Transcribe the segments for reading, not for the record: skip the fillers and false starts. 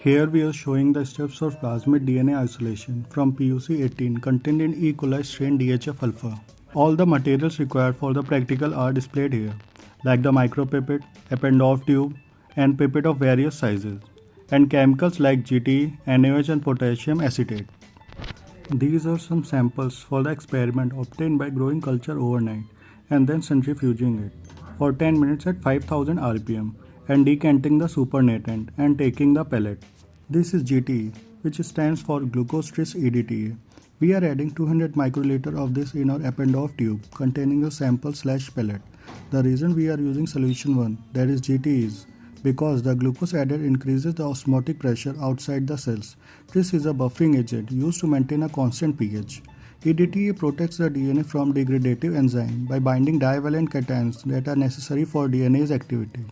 Here we are showing the steps of plasmid DNA isolation from PUC18 contained in E. coli strain DHF alpha. All the materials required for the practical are displayed here, like the micropipette, Eppendorf tube, and pipette of various sizes, and chemicals like GT, NaOH, and potassium acetate. These are some samples for the experiment obtained by growing culture overnight and then centrifuging it for 10 minutes at 5000 rpm and decanting the supernatant and taking the pellet. This is GTE, which stands for glucose tris EDTA. We are adding 200 microliter of this in our Eppendorf tube containing a sample/pellet. The reason we are using solution 1, that is GTE, is because the glucose added increases the osmotic pressure outside the cells. This is a buffering agent used to maintain a constant pH. EDTA protects the DNA from degradative enzyme by binding divalent cations that are necessary for DNA's activity.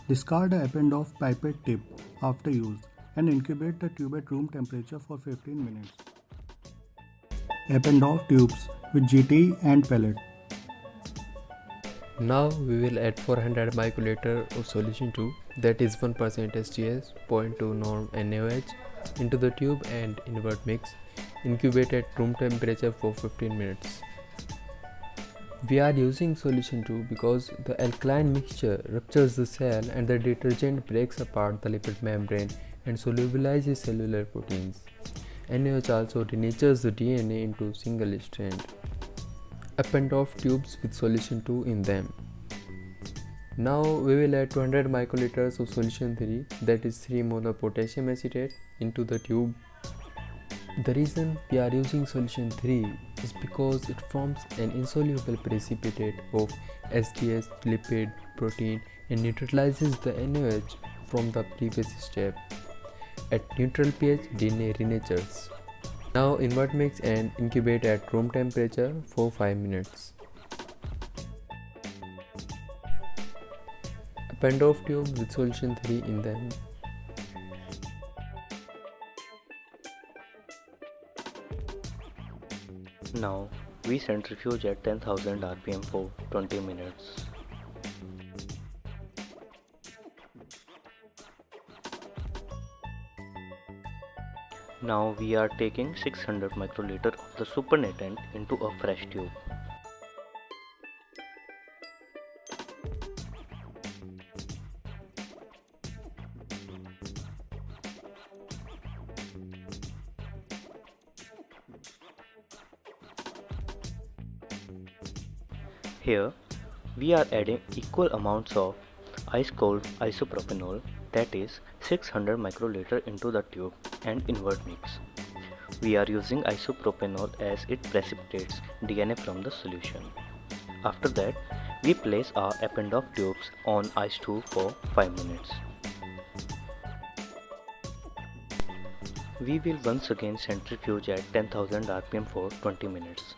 Discard the Eppendorf pipette tip after use and incubate the tube at room temperature for 15 minutes. Eppendorf tubes with GT and pellet. Now we will add 400 microliter of solution 2, that is 1% STS, 0.2 norm NaOH into the tube and invert mix. Incubate at room temperature for 15 minutes. We are using solution 2 because the alkaline mixture ruptures the cell and the detergent breaks apart the lipid membrane and solubilizes cellular proteins. NaOH also denatures the DNA into single strand. Eppendorf tubes with solution 2 in them. Now we will add 200 microliters of solution 3, that is 3 molar potassium acetate, into the tube. The reason we are using solution 3 is because it forms an insoluble precipitate of SDS, lipid, protein and neutralizes the NaOH from the previous step. At neutral pH, DNA renatures. Now invert mix and incubate at room temperature for 5 minutes. Eppendorf tube with solution 3 in them. Now we centrifuge at 10,000 rpm for 20 minutes. Now we are taking 600 microliter of the supernatant into a fresh tube. Here we are adding equal amounts of ice cold isopropanol, that is 600 microliter into the tube, and invert mix. We are using isopropanol as it precipitates DNA from the solution. After that, we place our Eppendorf tubes on ice tube for 5 minutes. We will once again centrifuge at 10,000 rpm for 20 minutes.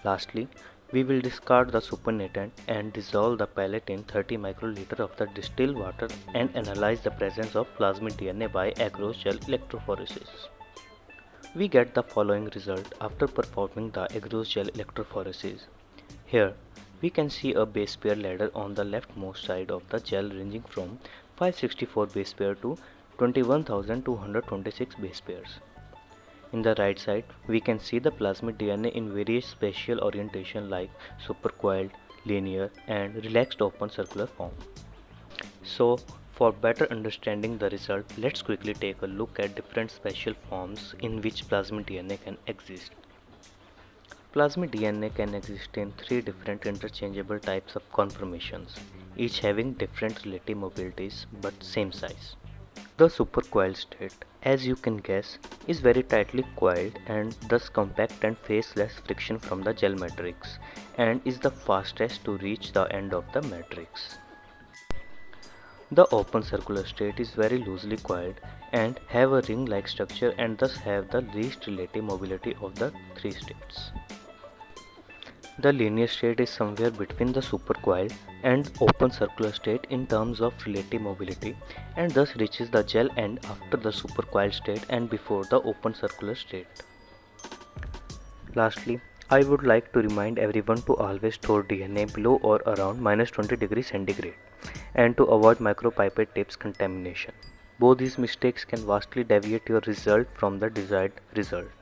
Lastly, we will discard the supernatant and dissolve the pellet in 30 microliter of the distilled water and analyze the presence of plasmid DNA by agarose gel electrophoresis. We get the following result after performing the agarose gel electrophoresis. Here, we can see a base pair ladder on the leftmost side of the gel ranging from 564 base pair to 21,226 base pairs. In the right side, we can see the plasmid DNA in various spatial orientation like supercoiled, linear and relaxed open circular form. So, for better understanding the result, let's quickly take a look at different spatial forms in which plasmid DNA can exist. Plasmid DNA can exist in 3 different interchangeable types of conformations, each having different relative mobilities but same size. The supercoiled state, as you can guess, is very tightly coiled and thus compact and face less friction from the gel matrix and is the fastest to reach the end of the matrix. The open circular state is very loosely coiled and have a ring-like structure and thus have the least relative mobility of the 3 states. The linear state is somewhere between the supercoiled and open circular state in terms of relative mobility and thus reaches the gel end after the supercoiled state and before the open circular state. Lastly, I would like to remind everyone to always store DNA below or around -20 degrees centigrade and to avoid micropipette tips contamination. Both these mistakes can vastly deviate your result from the desired result.